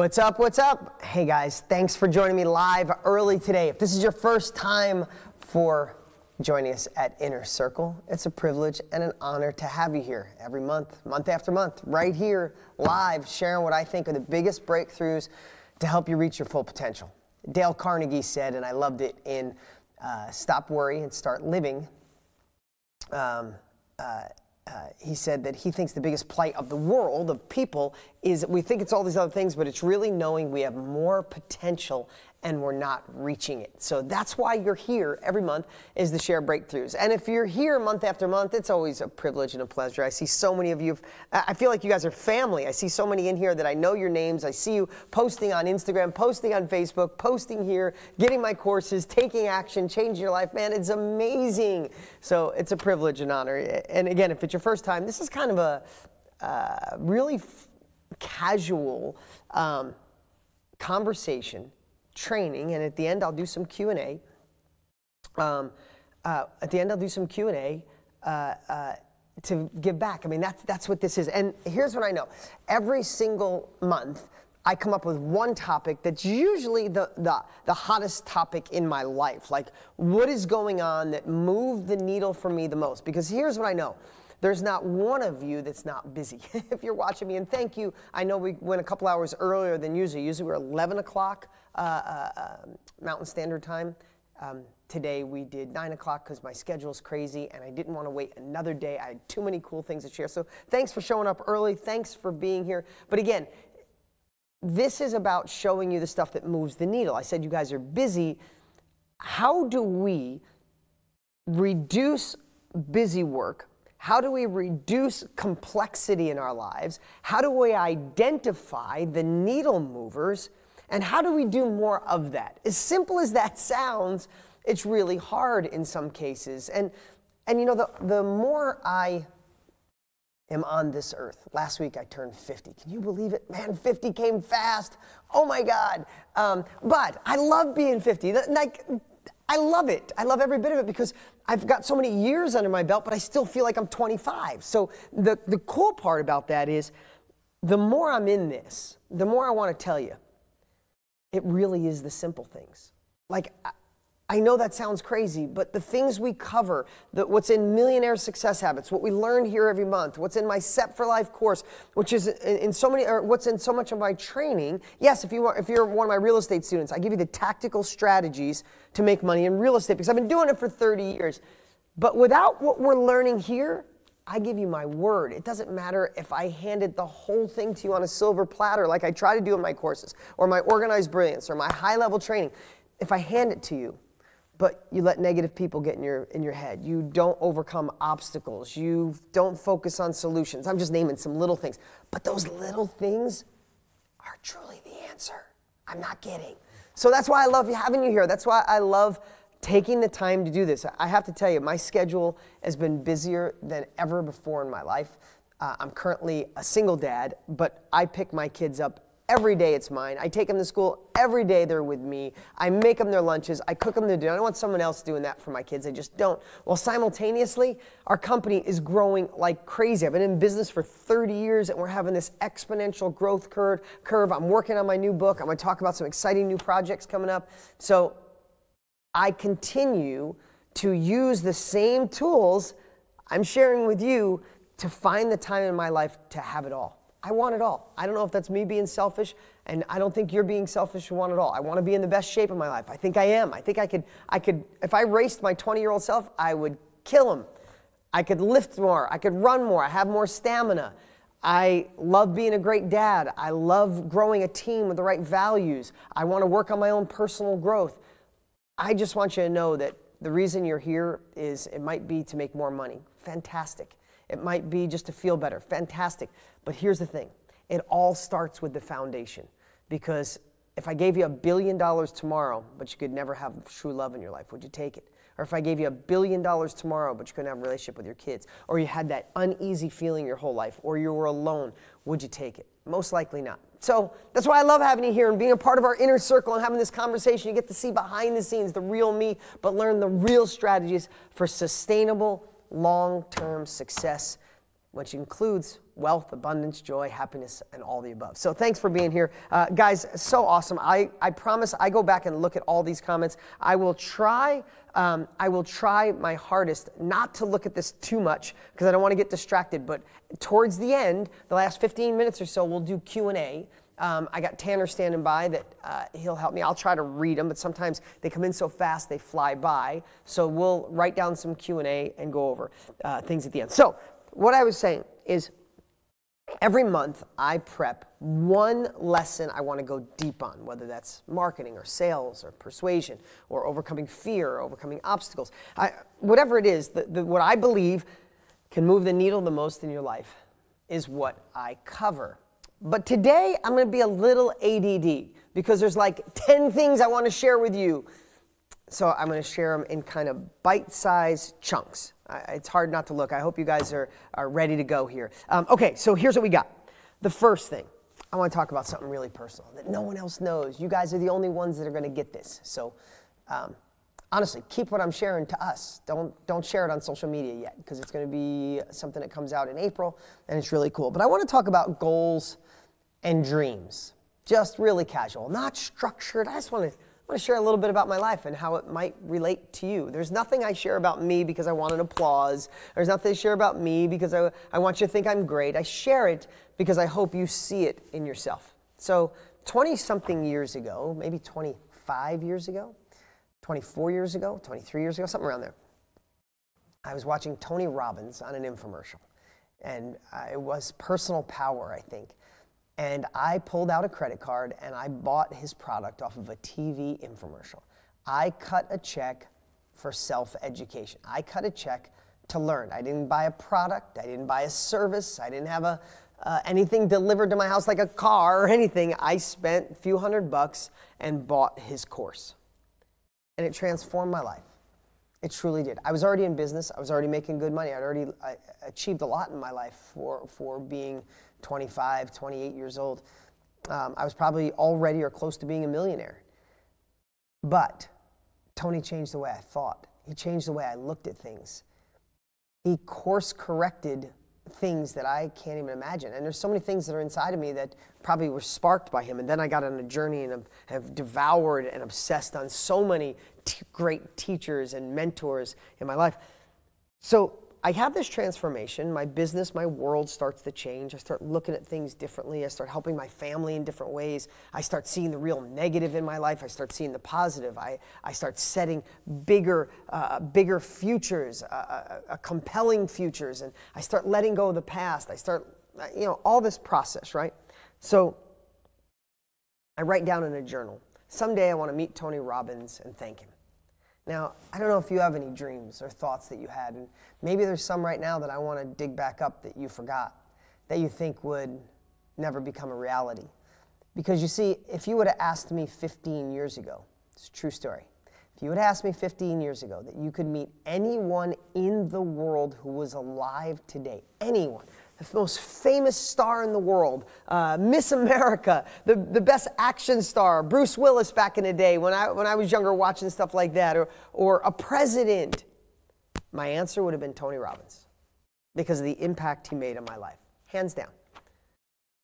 What's up? What's up? Hey guys, thanks for joining me live early today. If this is your first time for joining us at Inner Circle, it's a privilege and an honor to have you here every month, month after month, right here, live, sharing what I think are the biggest breakthroughs to help you reach your full potential. Dale Carnegie said, and I loved it in Stop Worry and Start Living, he said that he thinks the biggest plight of the world, of people, is we think it's all these other things, but it's really knowing we have more potential and we're not reaching it. So that's why you're here every month, is to share breakthroughs. And if you're here month after month, it's always a privilege and a pleasure. I see so many of you. I feel like you guys are family. I see so many in here that I know your names. I see you posting on Instagram, posting on Facebook, posting here, getting my courses, taking action, changing your life. Man, it's amazing. So it's a privilege and honor. And again, if it's your first time, this is kind of a really casual conversation, training, and at the end I'll do some Q&A. At the end I'll do some Q&A to give back. I mean, that's what this is. And here's what I know. Every single month I come up with one topic that's usually the hottest topic in my life. Like, what is going on that moved the needle for me the most? Because here's what I know. There's not one of you that's not busy. If you're watching me, and thank you. I know we went a couple hours earlier than usually. Usually we're 11 o'clock Mountain Standard Time. Today we did 9 o'clock because my schedule's crazy and I didn't want to wait another day. I had too many cool things to share. So thanks for showing up early. Thanks for being here. But again, this is about showing you the stuff that moves the needle. I said you guys are busy. How do we reduce busy work? How do we reduce complexity in our lives? How do we identify the needle movers? And how do we do more of that? As simple as that sounds, it's really hard in some cases. And you know, the more I am on this earth, last week I turned 50. Can you believe it? Man, 50 came fast. Oh my God. But I love being 50. I love it. I love every bit of it because I've got so many years under my belt, but I still feel like I'm 25. So the cool part about that is the more I'm in this, the more I want to tell you, it really is the simple things. Like, I know that sounds crazy, but the things we cover, what's in Millionaire Success Habits, what we learn here every month, what's in my Set for Life course, which is in so many, or what's in so much of my training. Yes, if you're one of my real estate students, I give you the tactical strategies to make money in real estate because I've been doing it for 30 years. But without what we're learning here, I give you my word. It doesn't matter if I handed the whole thing to you on a silver platter like I try to do in my courses or my Organized Brilliance or my high-level training. If I hand it to you, but you let negative people get in your head, you don't overcome obstacles, you don't focus on solutions. I'm just naming some little things. But those little things are truly the answer. I'm not kidding. So that's why I love having you here. That's why I love taking the time to do this. I have to tell you, my schedule has been busier than ever before in my life. I'm currently a single dad, but I pick my kids up every day. It's mine. I take them to school every day. They're with me. I make them their lunches. I cook them their dinner. I don't want someone else doing that for my kids. I just don't. Well, simultaneously, our company is growing like crazy. I've been in business for 30 years and we're having this exponential growth curve. I'm working on my new book. I'm going to talk about some exciting new projects coming up. So I continue to use the same tools I'm sharing with you to find the time in my life to have it all. I want it all. I don't know if that's me being selfish, and I don't think you're being selfish who want it all. I want to be in the best shape of my life. I think I am. I think I could, if I raced my 20-year-old self, I would kill him. I could lift more. I could run more. I have more stamina. I love being a great dad. I love growing a team with the right values. I want to work on my own personal growth. I just want you to know that the reason you're here is it might be to make more money. Fantastic. It might be just to feel better. Fantastic. But here's the thing. It all starts with the foundation. Because if I gave you $1 billion tomorrow, but you could never have true love in your life, would you take it? Or if I gave you $1 billion tomorrow, but you couldn't have a relationship with your kids, or you had that uneasy feeling your whole life, or you were alone, would you take it? Most likely not. So that's why I love having you here and being a part of our inner circle and having this conversation. You get to see behind the scenes, the real me, but learn the real strategies for sustainable long-term success, which includes wealth, abundance, joy, happiness, and all the above. So thanks for being here. Guys, so awesome. I promise I go back and look at all these comments. I will try my hardest not to look at this too much because I don't want to get distracted. But towards the end, the last 15 minutes or so, we'll do Q&A. I got Tanner standing by that he'll help me. I'll try to read them, but sometimes they come in so fast they fly by. So we'll write down some Q&A and go over things at the end. So what I was saying is every month I prep one lesson I want to go deep on, whether that's marketing or sales or persuasion or overcoming fear or overcoming obstacles. Whatever it is, what I believe can move the needle the most in your life is what I cover. But today, I'm going to be a little ADD because there's like 10 things I want to share with you. So I'm going to share them in kind of bite-sized chunks. It's hard not to look. I hope you guys are ready to go here. Okay, so here's what we got. The first thing, I want to talk about something really personal that no one else knows. You guys are the only ones that are going to get this. So honestly, keep what I'm sharing to us. Don't share it on social media yet because it's going to be something that comes out in April, and it's really cool. But I want to talk about goals and dreams, just really casual, not structured. I just want to share a little bit about my life and how it might relate to you. There's nothing I share about me because I want an applause. There's nothing I share about me because I want you to think I'm great. I share it because I hope you see it in yourself. So 20-something years ago, maybe 25 years ago, 24 years ago, 23 years ago, something around there, I was watching Tony Robbins on an infomercial. And it was Personal Power, I think. And I pulled out a credit card and I bought his product off of a TV infomercial. I cut a check for self-education. I cut a check to learn. I didn't buy a product. I didn't buy a service. I didn't have anything delivered to my house like a car or anything. I spent a few $100 and bought his course. And it transformed my life. It truly did. I was already in business. I was already making good money. I achieved a lot in my life for being 25, 28 years old. I was probably already or close to being a millionaire. But Tony changed the way I thought. He changed the way I looked at things. He course corrected things that I can't even imagine. And there's so many things that are inside of me that probably were sparked by him. And then I got on a journey and have devoured and obsessed on so many great teachers and mentors in my life. So I have this transformation. My business, my world starts to change. I start looking at things differently. I start helping my family in different ways. I start seeing the real negative in my life. I start seeing the positive. I start setting bigger futures, compelling futures. And I start letting go of the past. I start, all this process, right? So I write down in a journal, someday I want to meet Tony Robbins and thank him. Now, I don't know if you have any dreams or thoughts that you had, and maybe there's some right now that I want to dig back up that you forgot, that you think would never become a reality. Because you see, if you would have asked me 15 years ago, it's a true story, if you would have asked me 15 years ago that you could meet anyone in the world who was alive today, anyone, the most famous star in the world, Miss America, the best action star, Bruce Willis back in the day when I was younger watching stuff like that, or a president, my answer would have been Tony Robbins because of the impact he made on my life, hands down.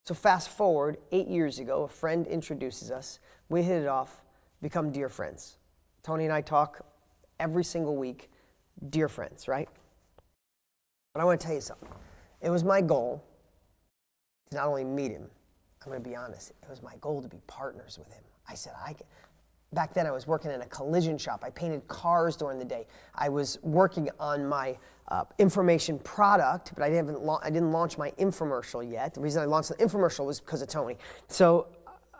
So fast forward 8 years ago, a friend introduces us, we hit it off, become dear friends. Tony and I talk every single week, dear friends, right? But I want to tell you something. It was my goal to not only meet him, I'm going to be honest, it was my goal to be partners with him. I said, back then I was working in a collision shop. I painted cars during the day. I was working on my information product, but I didn't launch my infomercial yet. The reason I launched the infomercial was because of Tony. So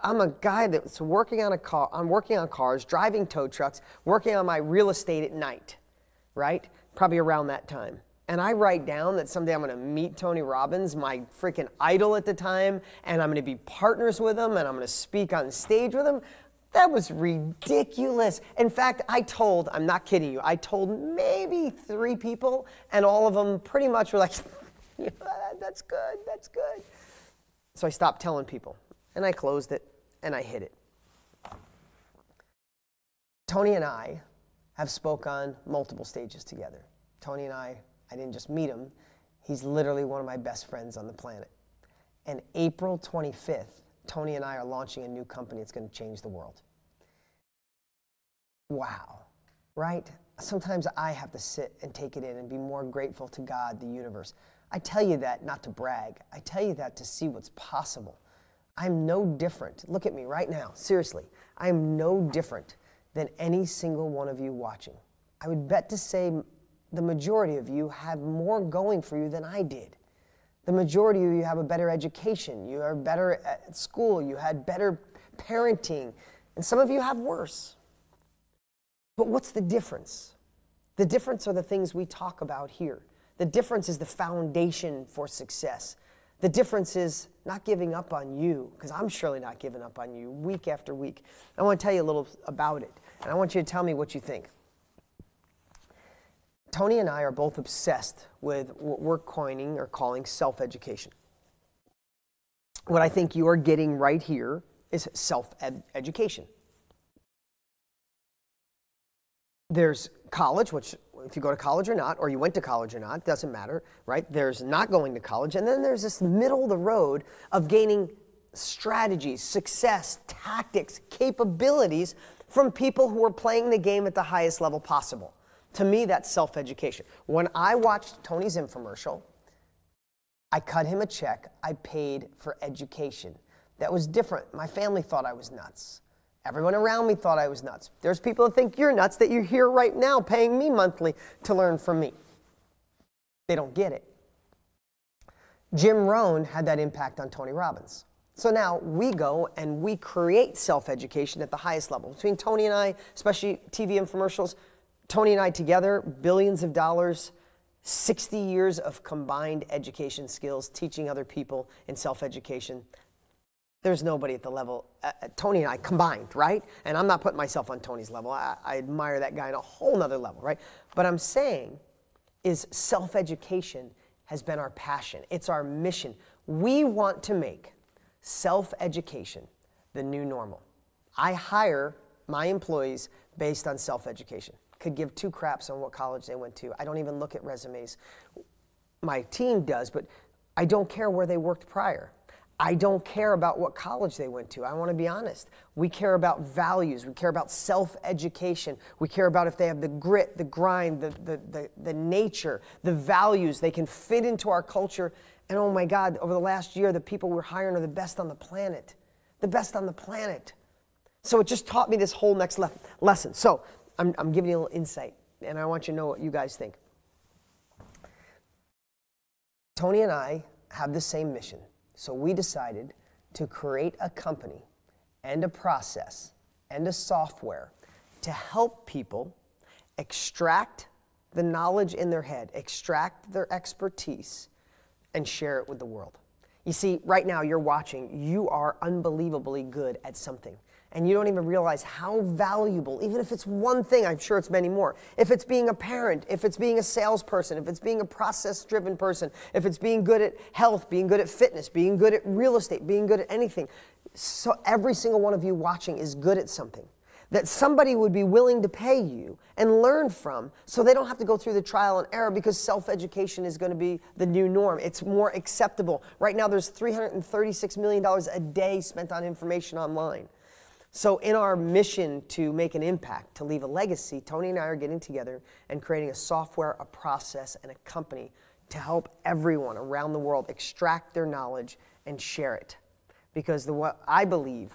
I'm a guy that's working on I'm working on cars, driving tow trucks, working on my real estate at night, right? Probably around that time. And I write down that someday I'm going to meet Tony Robbins, my freaking idol at the time, and I'm going to be partners with him, and I'm going to speak on stage with him. That was ridiculous. In fact, I'm not kidding you, I told maybe 3 people, and all of them pretty much were like, yeah, that's good, that's good. So I stopped telling people, and I closed it, and I hid it. Tony and I have spoke on multiple stages together. Tony and I didn't just meet him. He's literally one of my best friends on the planet. And April 25th, Tony and I are launching a new company that's going to change the world. Wow, right? Sometimes I have to sit and take it in and be more grateful to God, the universe. I tell you that not to brag. I tell you that to see what's possible. I'm no different. Look at me right now, seriously. I am no different than any single one of you watching. I would bet to say the majority of you have more going for you than I did. The majority of you have a better education. You are better at school. You had better parenting. And some of you have worse. But what's the difference? The difference are the things we talk about here. The difference is the foundation for success. The difference is not giving up on you, because I'm surely not giving up on you week after week. I want to tell you a little about it, and I want you to tell me what you think. Tony and I are both obsessed with what we're coining or calling self-education. What I think you are getting right here is self-education. There's college, which if you go to college or not, or you went to college or not, doesn't matter, right? There's not going to college. And then there's this middle of the road of gaining strategies, success, tactics, capabilities from people who are playing the game at the highest level possible. To me, that's self-education. When I watched Tony's infomercial, I cut him a check. I paid for education. That was different. My family thought I was nuts. Everyone around me thought I was nuts. There's people that think you're nuts that you're here right now paying me monthly to learn from me. They don't get it. Jim Rohn had that impact on Tony Robbins. So now we go and we create self-education at the highest level. Between Tony and I, especially TV infomercials, Tony and I together, billions of dollars, 60 years of combined education skills, teaching other people in self-education. There's nobody at the level, Tony and I combined, right? And I'm not putting myself on Tony's level. I admire that guy on a whole nother level, right? But I'm saying is self-education has been our passion. It's our mission. We want to make self-education the new normal. I hire my employees based on self-education. Could give two craps on what college they went to. I don't even look at resumes. My team does, but I don't care where they worked prior. I don't care about what college they went to. I want to be honest. We care about values. We care about self-education. We care about if they have the grit, the grind, the nature, the values. They can fit into our culture. And oh my God, over the last year, the people we're hiring are the best on the planet. The best on the planet. So it just taught me this whole next lesson. So I'm giving you a little insight, and I want you to know what you guys think. Tony and I have the same mission. So we decided to create a company and a process and a software to help people extract the knowledge in their head, extract their expertise, and share it with the world. You see, right now you're watching, you are unbelievably good at something. And you don't even realize how valuable, even if it's one thing, I'm sure it's many more. If it's being a parent, if it's being a salesperson, if it's being a process-driven person, if it's being good at health, being good at fitness, being good at real estate, being good at anything. So every single one of you watching is good at something that somebody would be willing to pay you and learn from so they don't have to go through the trial and error, because self-education is going to be the new norm. It's more acceptable. Right now there's $336 million a day spent on information online. So in our mission to make an impact, to leave a legacy, Tony and I are getting together and creating a software, a process, and a company to help everyone around the world extract their knowledge and share it. Because what I believe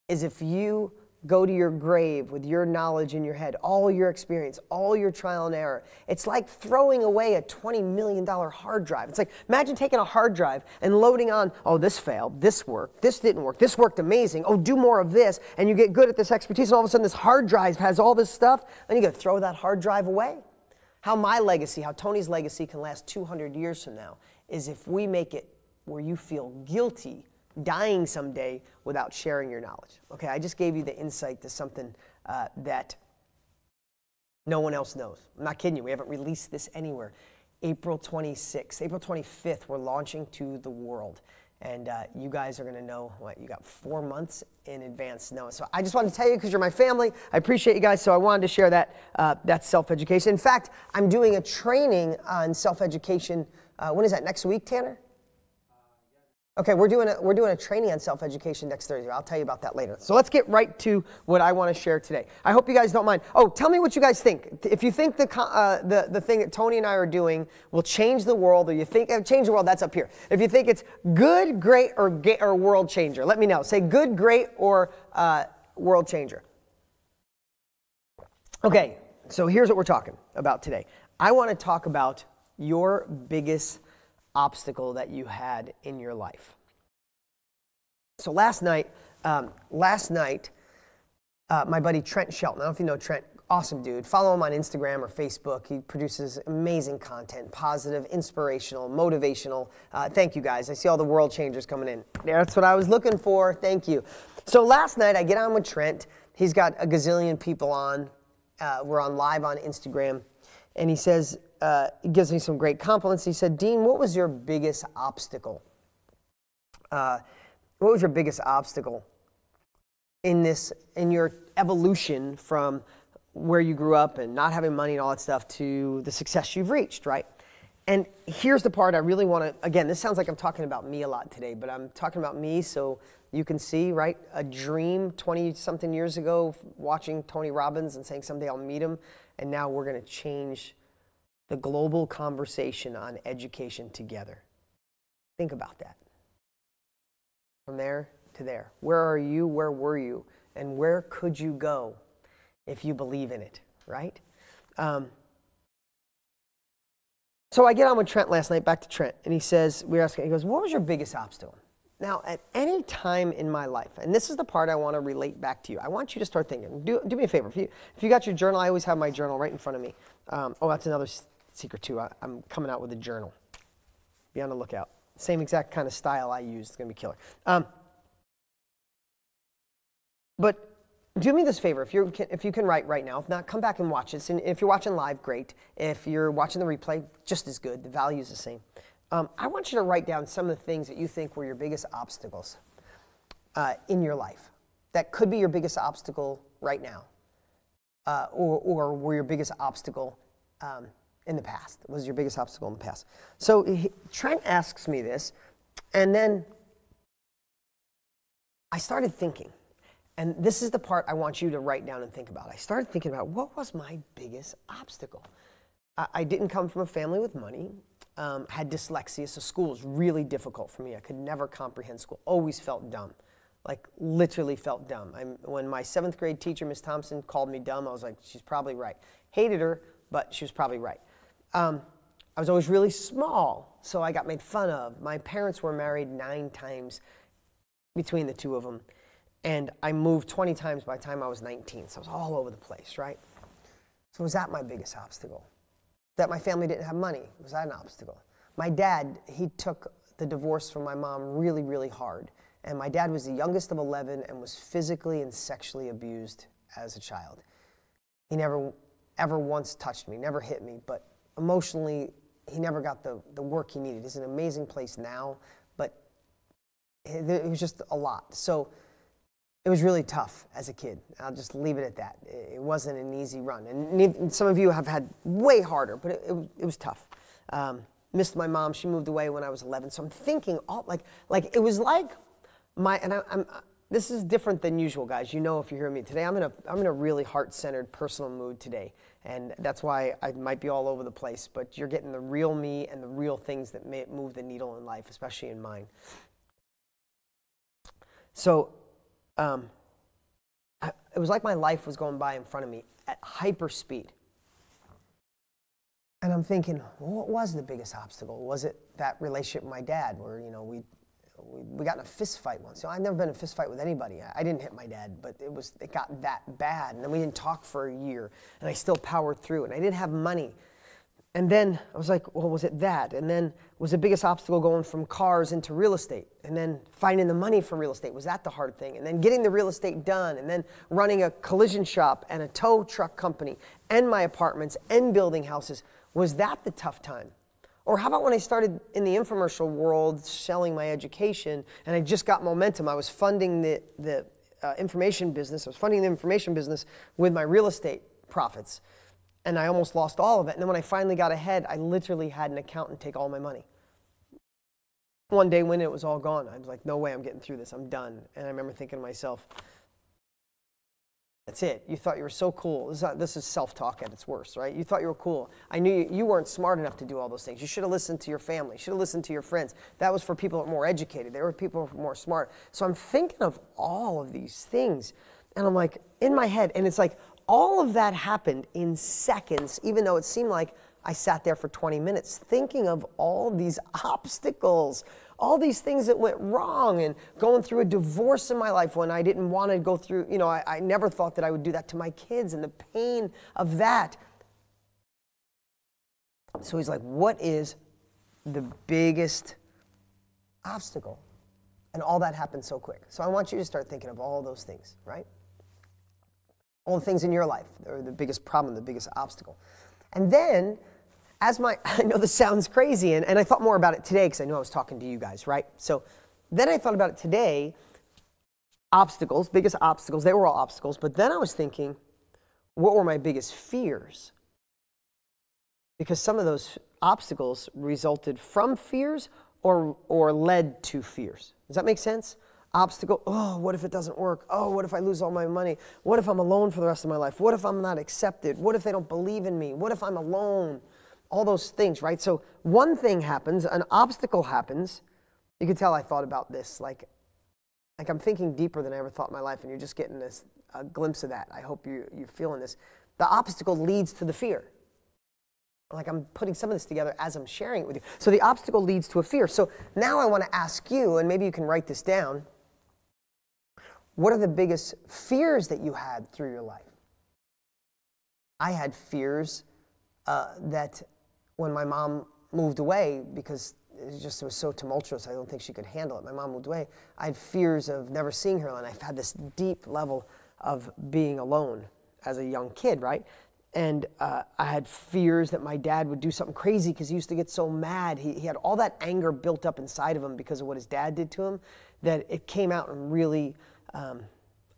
is if you go to your grave with your knowledge in your head, all your experience, all your trial and error, it's like throwing away a $20 million hard drive. It's like, imagine taking a hard drive and loading on, oh, this failed, this worked, this didn't work, this worked amazing, oh, do more of this, and you get good at this expertise, and all of a sudden this hard drive has all this stuff, and you gotta throw that hard drive away. How my legacy, how Tony's legacy can last 200 years from now is if we make it where you feel guilty dying someday without sharing your knowledge. Okay, I just gave you the insight to something that no one else knows. I'm not kidding you. We haven't released this anywhere. April 26th, April 25th, we're launching to the world. And you guys are going to know what you got 4 months in advance to know. So I just wanted to tell you because you're my family. I appreciate you guys. So I wanted to share that. That's self-education. In fact, I'm doing a training on self-education. When is that? Next week, Tanner? Okay, we're doing a training on self-education next Thursday. I'll tell you about that later. So let's get right to what I want to share today. I hope you guys don't mind. Oh, tell me what you guys think. If you think the thing that Tony and I are doing will change the world, or you think change the world, that's up here. If you think it's good, great, or world changer, let me know. Say good, great, or world changer. Okay, so here's what we're talking about today. I want to talk about your biggest obstacle that you had in your life. So last night, my buddy Trent Shelton, I don't know if you know Trent, awesome dude. Follow him on Instagram or Facebook. He produces amazing content, positive, inspirational, motivational. Thank you guys. I see all the world changers coming in. That's what I was looking for. Thank you. So last night I get on with Trent. He's got a gazillion people on. We're on live on Instagram. And he says, he gives me some great compliments. He said, Dean, what was your biggest obstacle? What was your biggest obstacle in your evolution from where you grew up and not having money and all that stuff to the success you've reached, right? And here's the part I really want to, again, this sounds like I'm talking about me a lot today, but I'm talking about me so you can see, right? A dream 20-something years ago, watching Tony Robbins and saying someday I'll meet him, and now we're going to change the global conversation on education together. Think about that. From there to there. Where are you? Where were you? And where could you go if you believe in it, right? So I get on with Trent last night, back to Trent, and he says, he goes, what was your biggest obstacle? Now, at any time in my life, and this is the part I want to relate back to you, I want you to start thinking. Do me a favor. If you got your journal, I always have my journal right in front of me. Oh, that's another secret too. I'm coming out with a journal. Be on the lookout. Same exact kind of style I use. It's going to be killer. But do me this favor. If you can write right now. If not, come back and watch this. And if you're watching live, great. If you're watching the replay, just as good. The value is the same. I want you to write down some of the things that you think were your biggest obstacles in your life. That could be your biggest obstacle right now, or were your biggest obstacle in the past. Was your biggest obstacle in the past? So Trent asks me this, and then I started thinking, and this is the part I want you to write down and think about. I started thinking about what was my biggest obstacle. I didn't come from a family with money. Had dyslexia, so school was really difficult for me. I could never comprehend school. Always felt dumb, like literally felt dumb. When my 7th grade teacher, Miss Thompson, called me dumb, I was like, she's probably right. Hated her, but she was probably right. I was always really small, so I got made fun of. My parents were married 9 times between the two of them, and I moved 20 times by the time I was 19, so I was all over the place, right? So was that my biggest obstacle? That my family didn't have money, was that an obstacle? My dad, he took the divorce from my mom really, really hard. And my dad was the youngest of 11 and was physically and sexually abused as a child. He never, ever once touched me, never hit me, but emotionally, he never got the work he needed. It's an amazing place now, but it was just a lot. So it was really tough as a kid. I'll just leave it at that. It wasn't an easy run. And some of you have had way harder, but it was tough. Missed my mom. She moved away when I was 11. So I'm thinking, it was like this is different than usual, guys. You know if you hear me today, I'm in a really heart-centered, personal mood today. And that's why I might be all over the place. But you're getting the real me and the real things that may move the needle in life, especially in mine. So it was like my life was going by in front of me at hyper speed. And I'm thinking, well, what was the biggest obstacle? Was it that relationship with my dad where, we got in a fist fight once? I've never been in a fist fight with anybody. I didn't hit my dad, but it got that bad. And then we didn't talk for a year, and I still powered through, and I didn't have money. And then I was like, well, was it that? And then was the biggest obstacle going from cars into real estate? And then finding the money for real estate, was that the hard thing? And then getting the real estate done, and then running a collision shop and a tow truck company and my apartments and building houses. Was that the tough time? Or how about when I started in the infomercial world selling my education and I just got momentum? I was funding the information business. I was funding the information business with my real estate profits. And I almost lost all of it. And then when I finally got ahead, I literally had an accountant take all my money. One day when it was all gone, I was like, no way, I'm getting through this. I'm done. And I remember thinking to myself, that's it. You thought you were so cool. This is self-talk at its worst, right? You thought you were cool. I knew you weren't smart enough to do all those things. You should have listened to your family. You should have listened to your friends. That was for people that were more educated. There were people who were more smart. So I'm thinking of all of these things. And I'm like, in my head, and it's like, all of that happened in seconds, even though it seemed like I sat there for 20 minutes thinking of all these obstacles, all these things that went wrong, and going through a divorce in my life when I didn't want to go through, I never thought that I would do that to my kids and the pain of that. So he's like, what is the biggest obstacle? And all that happened so quick. So I want you to start thinking of all those things, right? All the things in your life that are the biggest problem, the biggest obstacle. And then, I know this sounds crazy, and I thought more about it today because I knew I was talking to you guys, right? So then I thought about it today, obstacles, biggest obstacles, they were all obstacles, but then I was thinking, what were my biggest fears? Because some of those obstacles resulted from fears or led to fears. Does that make sense? Obstacle, oh, what if it doesn't work? Oh, what if I lose all my money? What if I'm alone for the rest of my life? What if I'm not accepted? What if they don't believe in me? What if I'm alone? All those things, right? So one thing happens, an obstacle happens. You can tell I thought about this, like I'm thinking deeper than I ever thought in my life, and you're just getting a glimpse of that. I hope you're feeling this. The obstacle leads to the fear. Like I'm putting some of this together as I'm sharing it with you. So the obstacle leads to a fear. So now I want to ask you, and maybe you can write this down, what are the biggest fears that you had through your life? I had fears that when my mom moved away, because it was so tumultuous, I don't think she could handle it. My mom moved away. I had fears of never seeing her, and I've had this deep level of being alone as a young kid, right? And I had fears that my dad would do something crazy because he used to get so mad. He had all that anger built up inside of him because of what his dad did to him, that it came out in really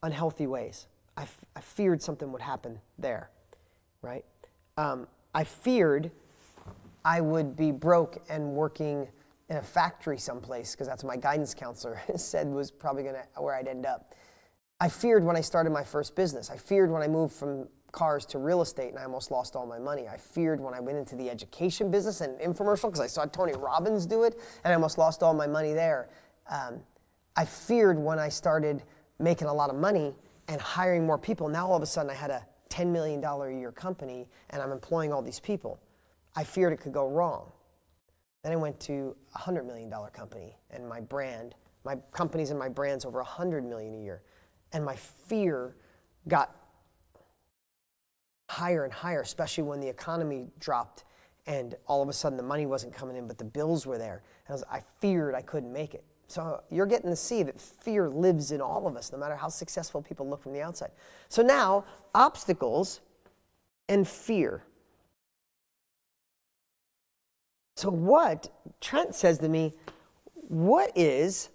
unhealthy ways. I feared something would happen there, right? I feared I would be broke and working in a factory someplace, because that's what my guidance counselor said was probably where I'd end up. I feared when I started my first business. I feared when I moved from cars to real estate and I almost lost all my money. I feared when I went into the education business and infomercial because I saw Tony Robbins do it and I almost lost all my money there. I feared when I started making a lot of money and hiring more people. Now all of a sudden I had a $10 million a year company and I'm employing all these people. I feared it could go wrong. Then I went to a $100 million company and my companies and my brand's over $100 million a year. And my fear got higher and higher, especially when the economy dropped and all of a sudden the money wasn't coming in, but the bills were there. And I feared I couldn't make it. So you're getting to see that fear lives in all of us, no matter how successful people look from the outside. So now, obstacles and fear. So what Trent says to me, what is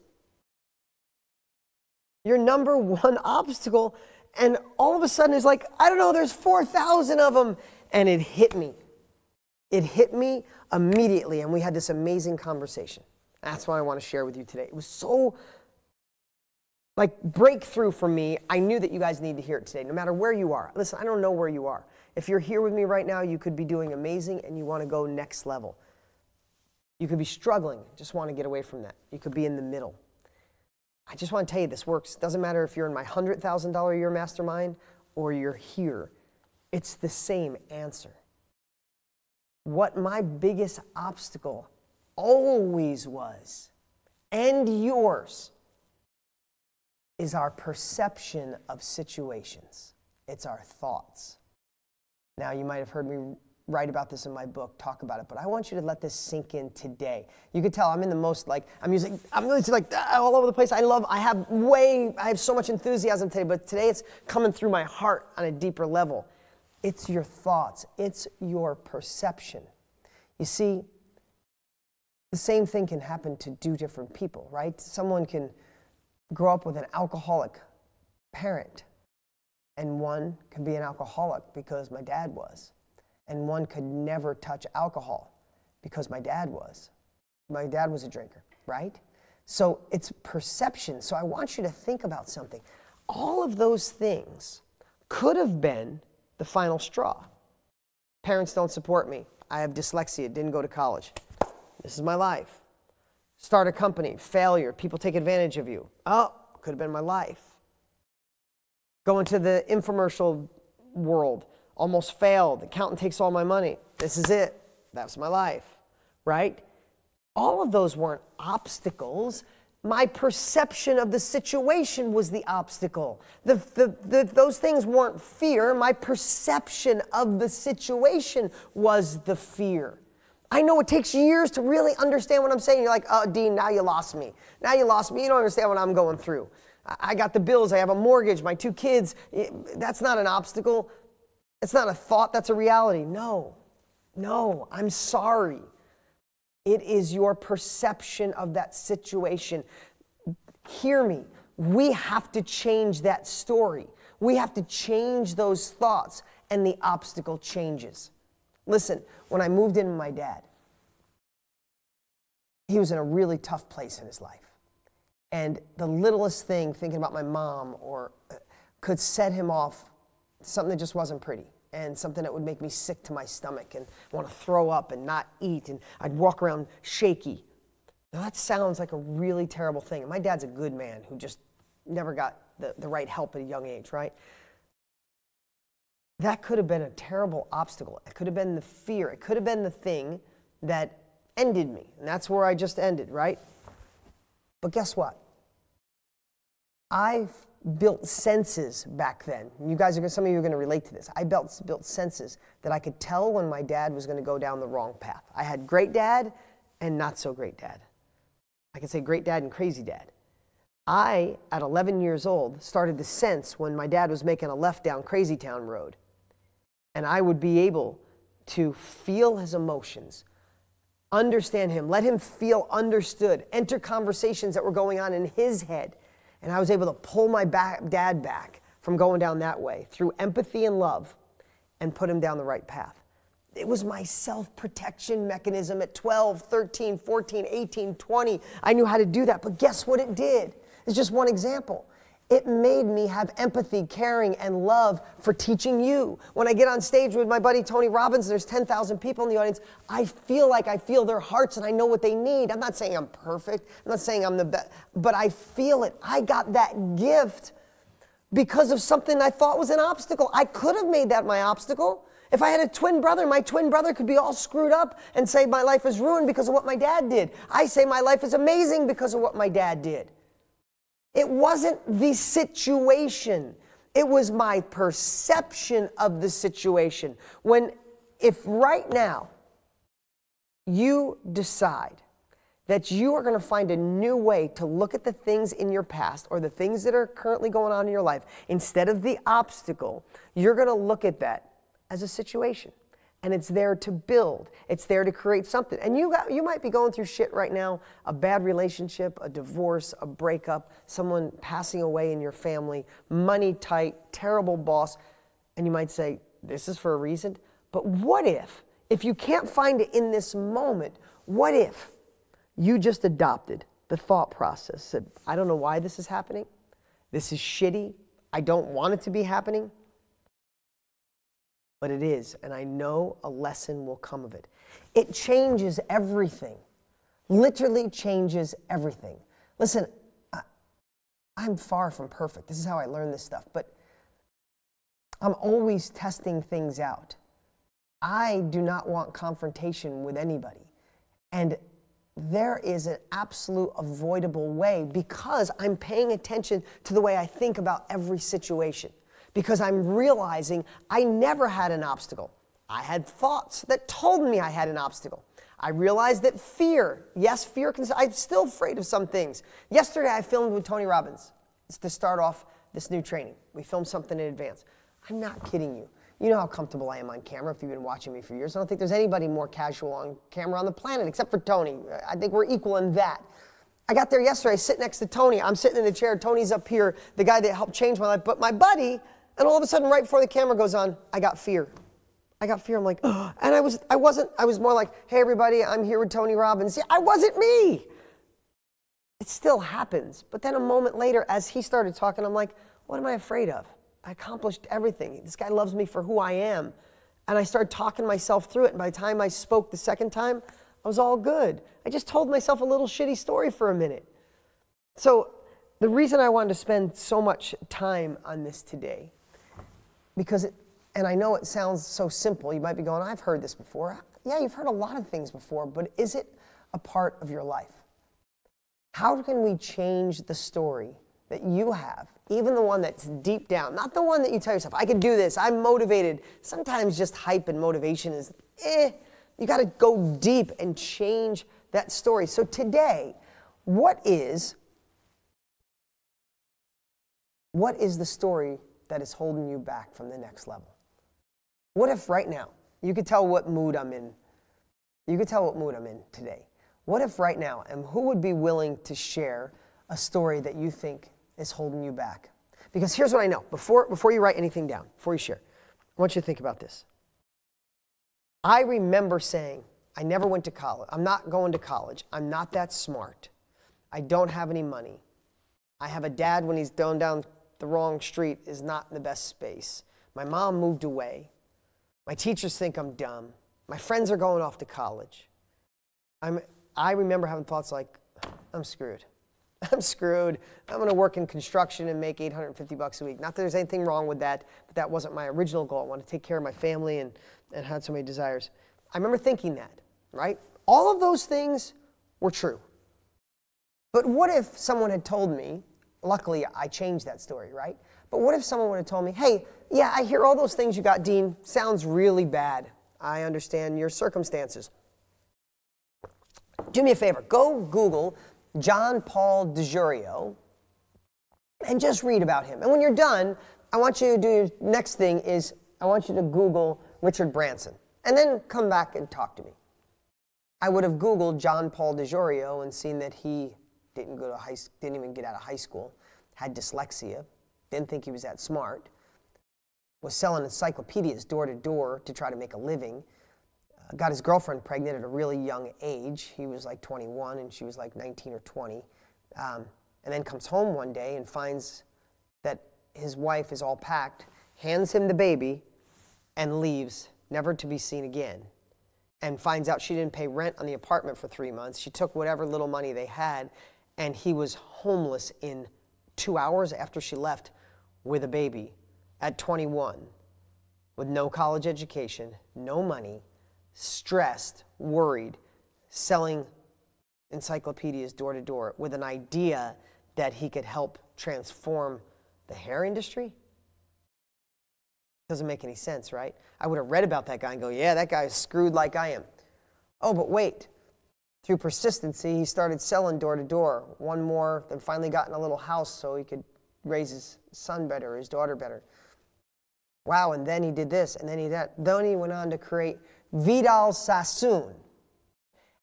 your number one obstacle? And all of a sudden it's like, I don't know, there's 4,000 of them. And it hit me. It hit me immediately. And we had this amazing conversation. That's what I want to share with you today. It was so like breakthrough for me. I knew that you guys need to hear it today, no matter where you are. Listen, I don't know where you are. If you're here with me right now, you could be doing amazing and you want to go next level. You could be struggling, just want to get away from that. You could be in the middle. I just want to tell you this works. It doesn't matter if you're in my $100,000 a year mastermind or you're here. It's the same answer. What my biggest obstacle always was, and yours, is our perception of situations. It's our thoughts. Now, you might have heard me write about this in my book, talk about it, but I want you to let this sink in today. You could tell I'm in the most, like, I'm really like all over the place. I have so much enthusiasm today, but today it's coming through my heart on a deeper level. It's your thoughts. It's your perception. You see, The same thing can happen to two different people, right? Someone can grow up with an alcoholic parent, and one can be an alcoholic because my dad was, and one could never touch alcohol because my dad was. My dad was a drinker, right? So it's perception. So I want you to think about something. All of those things could have been the final straw. Parents don't support me. I have dyslexia, didn't go to college. This is my life. Start a company, failure, people take advantage of you. Oh, could have been my life. Go into the infomercial world, almost failed. The accountant takes all my money. This is it. That's my life, right? All of those weren't obstacles. My perception of the situation was the obstacle. Those things weren't fear. My perception of the situation was the fear. I know it takes years to really understand what I'm saying. You're like, oh, Dean, now you lost me. Now you lost me. You don't understand what I'm going through. I got the bills. I have a mortgage. My 2 kids. That's not an obstacle. It's not a thought. That's a reality. No, I'm sorry. It is your perception of that situation. Hear me. We have to change that story. We have to change those thoughts, and the obstacle changes. Listen, when I moved in with my dad, he was in a really tough place in his life. And the littlest thing, thinking about my mom, could set him off something that just wasn't pretty, and something that would make me sick to my stomach and want to throw up and not eat, and I'd walk around shaky. Now that sounds like a really terrible thing. And my dad's a good man who just never got the right help at a young age, right? That could have been a terrible obstacle. It could have been the fear. It could have been the thing that ended me. And that's where I just ended, right? But guess what? I built senses back then. You guys some of you are going to relate to this. I built senses that I could tell when my dad was going to go down the wrong path. I had great dad and not so great dad. I could say great dad and crazy dad. I, at 11 years old, started to sense when my dad was making a left down Crazy Town Road. And I would be able to feel his emotions, understand him, let him feel understood, enter conversations that were going on in his head. And I was able to pull my dad back from going down that way through empathy and love and put him down the right path. It was my self-protection mechanism at 12, 13, 14, 18, 20. I knew how to do that, but guess what it did? It's just one example. It made me have empathy, caring, and love for teaching you. When I get on stage with my buddy Tony Robbins, there's 10,000 people in the audience, I feel like I feel their hearts and I know what they need. I'm not saying I'm perfect. I'm not saying I'm the best, but I feel it. I got that gift because of something I thought was an obstacle. I could have made that my obstacle. If I had a twin brother, my twin brother could be all screwed up and say my life is ruined because of what my dad did. I say my life is amazing because of what my dad did. It wasn't the situation. It was my perception of the situation. If right now you decide that you are going to find a new way to look at the things in your past or the things that are currently going on in your life, instead of the obstacle, you're going to look at that as a situation. And it's there to build. It's there to create something. And you might be going through shit right now, a bad relationship, a divorce, a breakup, someone passing away in your family, money tight, terrible boss. And you might say, this is for a reason. But what if you can't find it in this moment, what if you just adopted the thought process, said, I don't know why this is happening. This is shitty. I don't want it to be happening. But it is, and I know a lesson will come of it. It changes everything. Literally changes everything. Listen, I'm far from perfect. This is how I learn this stuff, but I'm always testing things out. I do not want confrontation with anybody. And there is an absolute avoidable way because I'm paying attention to the way I think about every situation. Because I'm realizing I never had an obstacle. I had thoughts that told me I had an obstacle. I realized that fear, yes, I'm still afraid of some things. Yesterday I filmed with Tony Robbins. It's to start off this new training. We filmed something in advance. I'm not kidding you. You know how comfortable I am on camera if you've been watching me for years. I don't think there's anybody more casual on camera on the planet except for Tony. I think we're equal in that. I got there yesterday, I sit next to Tony. I'm sitting in the chair. Tony's up here, the guy that helped change my life. But my buddy, and all of a sudden, right before the camera goes on, I got fear. I'm like, oh. And I was more like, hey, everybody, I'm here with Tony Robbins. See, I wasn't me. It still happens. But then a moment later, as he started talking, I'm like, what am I afraid of? I accomplished everything. This guy loves me for who I am. And I started talking myself through it. And by the time I spoke the second time, I was all good. I just told myself a little shitty story for a minute. So the reason I wanted to spend so much time on this today, because and I know it sounds so simple. You might be going, I've heard this before. Yeah, you've heard a lot of things before, but is it a part of your life? How can we change the story that you have, even the one that's deep down, not the one that you tell yourself, I can do this, I'm motivated. Sometimes just hype and motivation is, you got to go deep and change that story. So today, what is the story that is holding you back from the next level? What if right now, you could tell what mood I'm in. You could tell what mood I'm in today. What if right now, and who would be willing to share a story that you think is holding you back? Because here's what I know. Before you write anything down, before you share, I want you to think about this. I remember saying, I never went to college. I'm not going to college. I'm not that smart. I don't have any money. I have a dad when he's going down the wrong street is not in the best space. My mom moved away. My teachers think I'm dumb. My friends are going off to college. I remember having thoughts like, I'm screwed. I'm screwed. I'm going to work in construction and make $850 a week. Not that there's anything wrong with that, but that wasn't my original goal. I wanted to take care of my family and had so many desires. I remember thinking that, right? All of those things were true. But what if someone had told me, luckily I changed that story, right? But what if someone would have told me, hey, yeah, I hear all those things you got, Dean. Sounds really bad. I understand your circumstances. Do me a favor. Go Google John Paul DiGiorgio and just read about him. And when you're done, I want you to do your next thing is I want you to Google Richard Branson and then come back and talk to me. I would have Googled John Paul DiGiorgio and seen that he didn't even get out of high school, had dyslexia, didn't think he was that smart, was selling encyclopedias door to door to try to make a living, got his girlfriend pregnant at a really young age. He was like 21 and she was like 19 or 20. And then comes home one day and finds that his wife is all packed, hands him the baby, and leaves, never to be seen again. And finds out she didn't pay rent on the apartment for 3 months. She took whatever little money they had, and he was homeless in 2 hours after she left with a baby at 21, with no college education, no money, stressed, worried, selling encyclopedias door to door with an idea that he could help transform the hair industry? Doesn't make any sense, right? I would have read about that guy and go, yeah, that guy's screwed like I am. Oh, but wait. Through persistency, he started selling door to door. One more, then finally got in a little house so he could raise his son better, his daughter better. Wow, and then he did this, and then he did that. Then he went on to create Vidal Sassoon,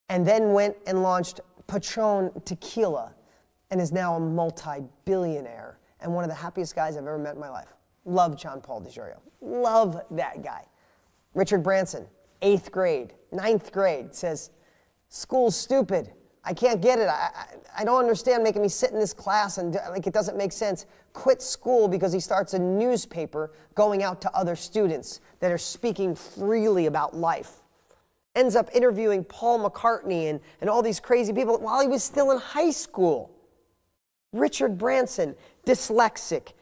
and then went and launched Patron Tequila, and is now a multi-billionaire and one of the happiest guys I've ever met in my life. Love John Paul DiGiorgio. Love that guy. Richard Branson, 8th grade, 9th grade, says, school's stupid. I can't get it. I don't understand making me sit in this class and like it doesn't make sense. Quit school because he starts a newspaper going out to other students that are speaking freely about life. Ends up interviewing Paul McCartney and all these crazy people while he was still in high school. Richard Branson, dyslexic,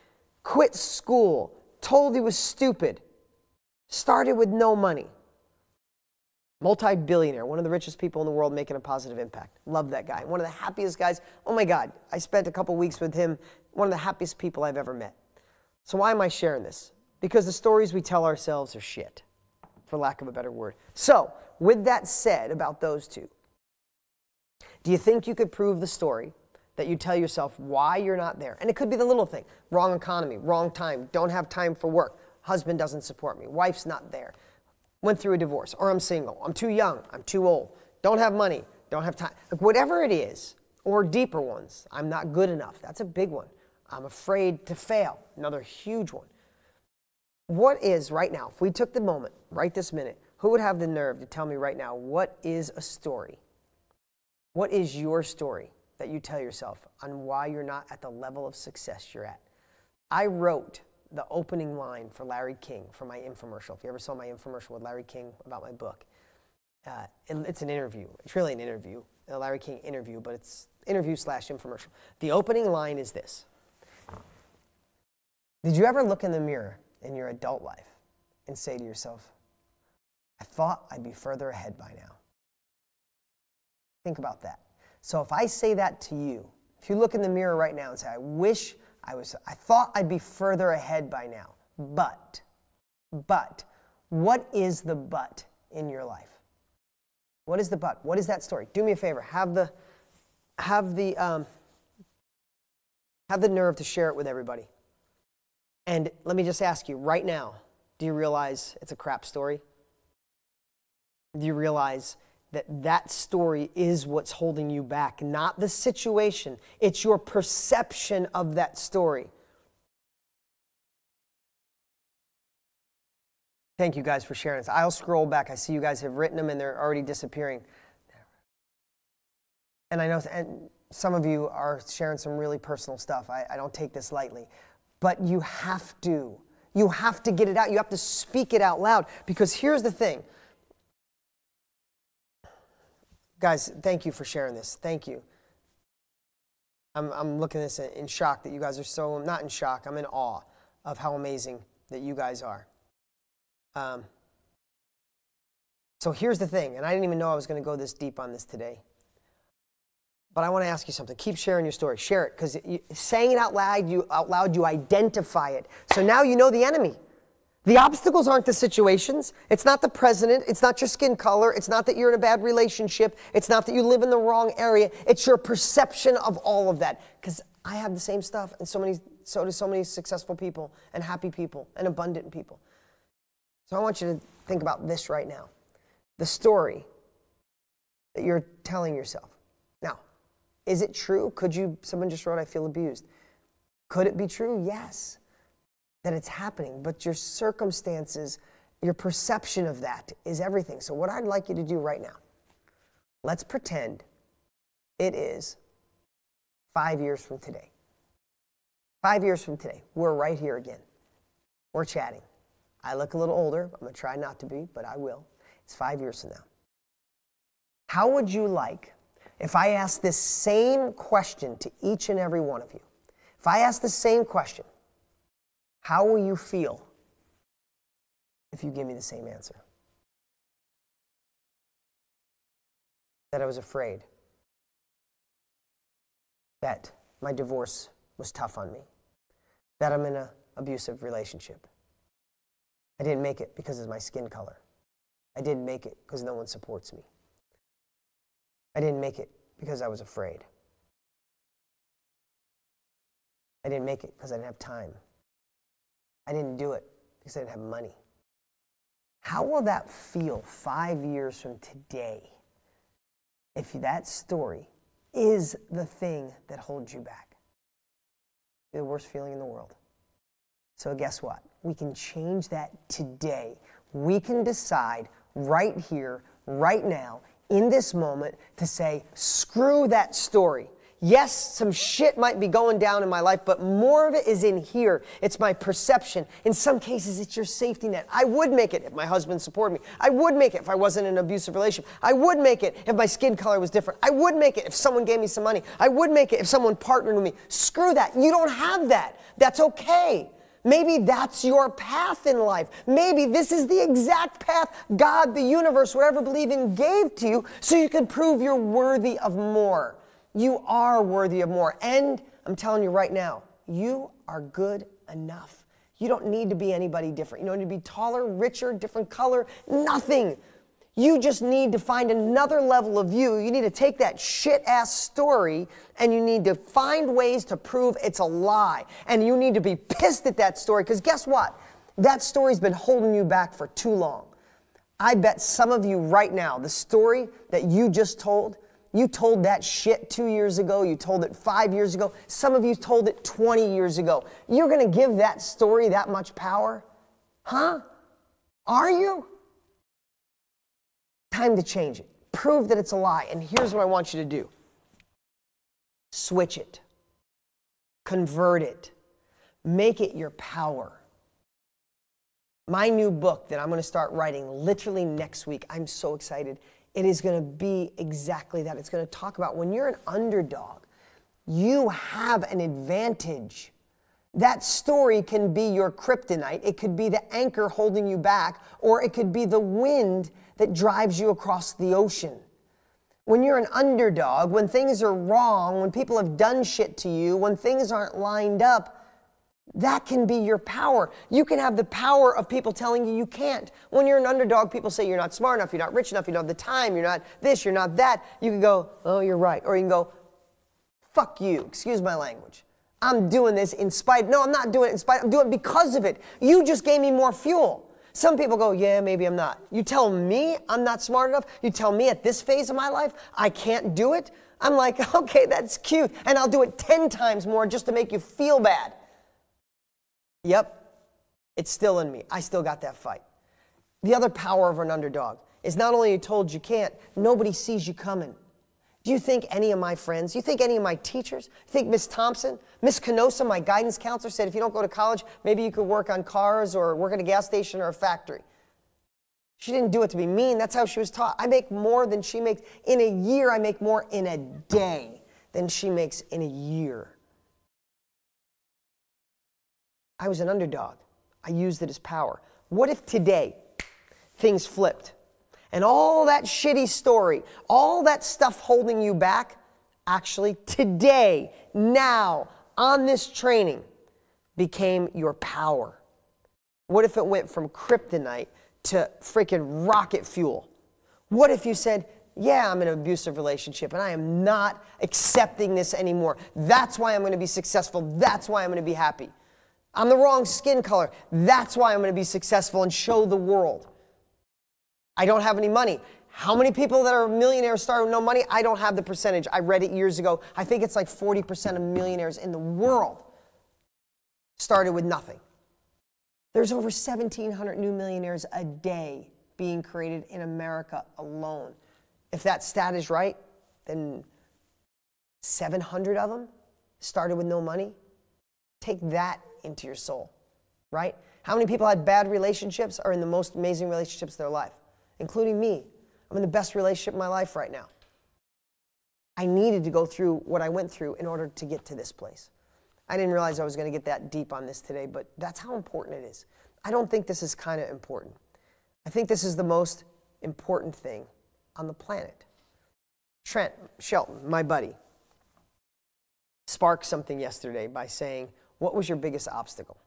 quit school, told he was stupid, started with no money. Multi-billionaire, one of the richest people in the world making a positive impact. Love that guy. One of the happiest guys. Oh my God, I spent a couple weeks with him. One of the happiest people I've ever met. So why am I sharing this? Because the stories we tell ourselves are shit, for lack of a better word. So, with that said about those two, do you think you could prove the story that you tell yourself why you're not there? And it could be the little thing. Wrong economy, wrong time, don't have time for work. Husband doesn't support me. Wife's not there. Went through a divorce, or I'm single. I'm too young. I'm too old. Don't have money. Don't have time. Like whatever it is, or deeper ones. I'm not good enough. That's a big one. I'm afraid to fail. Another huge one. What is right now, if we took the moment, right this minute, who would have the nerve to tell me right now, what is a story? What is your story that you tell yourself on why you're not at the level of success you're at? I wrote the opening line for Larry King for my infomercial. If you ever saw my infomercial with Larry King about my book, it's an interview. It's really an interview, a Larry King interview, but it's interview/infomercial. The opening line is this. Did you ever look in the mirror in your adult life and say to yourself, I thought I'd be further ahead by now? Think about that. So if I say that to you, if you look in the mirror right now and say, I thought I'd be further ahead by now, but, what is the but in your life? What is the but? What is that story? Do me a favor, have the nerve to share it with everybody. And let me just ask you, right now, do you realize it's a crap story? Do you realize that that story is what's holding you back, not the situation? It's your perception of that story. Thank you guys for sharing this. I'll scroll back. I see you guys have written them and they're already disappearing. And I know and some of you are sharing some really personal stuff. I don't take this lightly. But you have to get it out. You have to speak it out loud. Because here's the thing. Guys, thank you for sharing this. Thank you. I'm looking at this in shock that you guys are so, I'm not in shock, I'm in awe of how amazing that you guys are. So here's the thing, and I didn't even know I was going to go this deep on this today. But I want to ask you something. Keep sharing your story. Share it, because saying it out loud, you identify it. So now you know the enemy. The obstacles aren't the situations. It's not the president. It's not your skin color. It's not that you're in a bad relationship. It's not that you live in the wrong area. It's your perception of all of that. Because I have the same stuff, and so do so many successful people, and happy people, and abundant people. So I want you to think about this right now. The story that you're telling yourself. Now, is it true? Someone just wrote, I feel abused. Could it be true? Yes. That it's happening, but your circumstances, your perception of that is everything. So what I'd like you to do right now, let's pretend it is 5 years from today. 5 years from today, we're right here again. We're chatting. I look a little older. I'm going to try not to be, but I will. It's 5 years from now. How would you like if I asked this same question to each and every one of you? If I asked the same question, how will you feel if you give me the same answer? That I was afraid. That my divorce was tough on me. That I'm in an abusive relationship. I didn't make it because of my skin color. I didn't make it because no one supports me. I didn't make it because I was afraid. I didn't make it because I didn't have time. I didn't do it because I didn't have money. How will that feel 5 years from today if that story is the thing that holds you back? It's the worst feeling in the world. So guess what? We can change that today. We can decide right here, right now, in this moment, to say, screw that story. Yes, some shit might be going down in my life, but more of it is in here. It's my perception. In some cases, it's your safety net. I would make it if my husband supported me. I would make it if I wasn't in an abusive relationship. I would make it if my skin color was different. I would make it if someone gave me some money. I would make it if someone partnered with me. Screw that. You don't have that. That's okay. Maybe that's your path in life. Maybe this is the exact path God, the universe, whatever believe in, gave to you so you can prove you're worthy of more. You are worthy of more. And I'm telling you right now, you are good enough. You don't need to be anybody different. You don't need to be taller, richer, different color, nothing. You just need to find another level of you. You need to take that shit-ass story and you need to find ways to prove it's a lie. And you need to be pissed at that story because guess what? That story's been holding you back for too long. I bet some of you right now, the story that you just told, you told that shit 2 years ago, you told it 5 years ago, some of you told it 20 years ago. You're going to give that story that much power? Huh? Are you? Time to change it. Prove that it's a lie. And here's what I want you to do. Switch it. Convert it. Make it your power. My new book that I'm going to start writing literally next week, I'm so excited. It is going to be exactly that. It's going to talk about when you're an underdog, you have an advantage. That story can be your kryptonite. It could be the anchor holding you back, or it could be the wind that drives you across the ocean. When you're an underdog, when things are wrong, when people have done shit to you, when things aren't lined up, that can be your power. You can have the power of people telling you you can't. When you're an underdog, people say you're not smart enough, you're not rich enough, you don't have the time, you're not this, you're not that. You can go, oh, you're right. Or you can go, fuck you, excuse my language. I'm doing this in spite. No, I'm not doing it in spite. I'm doing it because of it. You just gave me more fuel. Some people go, yeah, maybe I'm not. You tell me I'm not smart enough. You tell me at this phase of my life I can't do it. I'm like, okay, that's cute. And I'll do it 10 times more just to make you feel bad. Yep, it's still in me. I still got that fight. The other power of an underdog is not only you're told you can't, nobody sees you coming. Do you think any of my friends, do you think any of my teachers, you think Miss Thompson, Miss Canosa, my guidance counselor, said if you don't go to college, maybe you could work on cars or work at a gas station or a factory? She didn't do it to be mean. That's how she was taught. I make more than she makes. In a year, I make more in a day than she makes in a year. I was an underdog. I used it as power. What if today things flipped and all that shitty story, all that stuff holding you back, actually today, now, on this training, became your power? What if it went from kryptonite to freaking rocket fuel? What if you said, yeah, I'm in an abusive relationship and I am not accepting this anymore. That's why I'm going to be successful. That's why I'm going to be happy. I'm the wrong skin color. That's why I'm going to be successful and show the world. I don't have any money. How many people that are millionaires start with no money? I don't have the percentage. I read it years ago. I think it's like 40% of millionaires in the world started with nothing. There's over 1,700 new millionaires a day being created in America alone. If that stat is right, then 700 of them started with no money. Take that into your soul, right? How many people had bad relationships are in the most amazing relationships of their life, including me? I'm in the best relationship of my life right now. I needed to go through what I went through in order to get to this place. I didn't realize I was going to get that deep on this today, but that's how important it is. I don't think this is kind of important. I think this is the most important thing on the planet. Trent Shelton, my buddy, sparked something yesterday by saying, what was your biggest obstacle?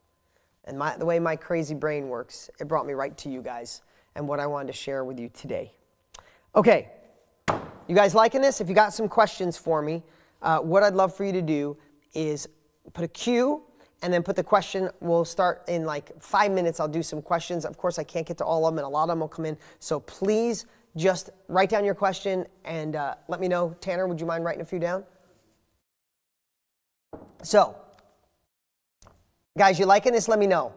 And the way my crazy brain works, it brought me right to you guys and what I wanted to share with you today. Okay, you guys liking this? If you got some questions for me, what I'd love for you to do is put a Q and then put the question. We'll start in like 5 minutes. I'll do some questions. Of course, I can't get to all of them, and a lot of them will come in. So please just write down your question and let me know. Tanner, would you mind writing a few down? So, guys, you liking this? Let me know.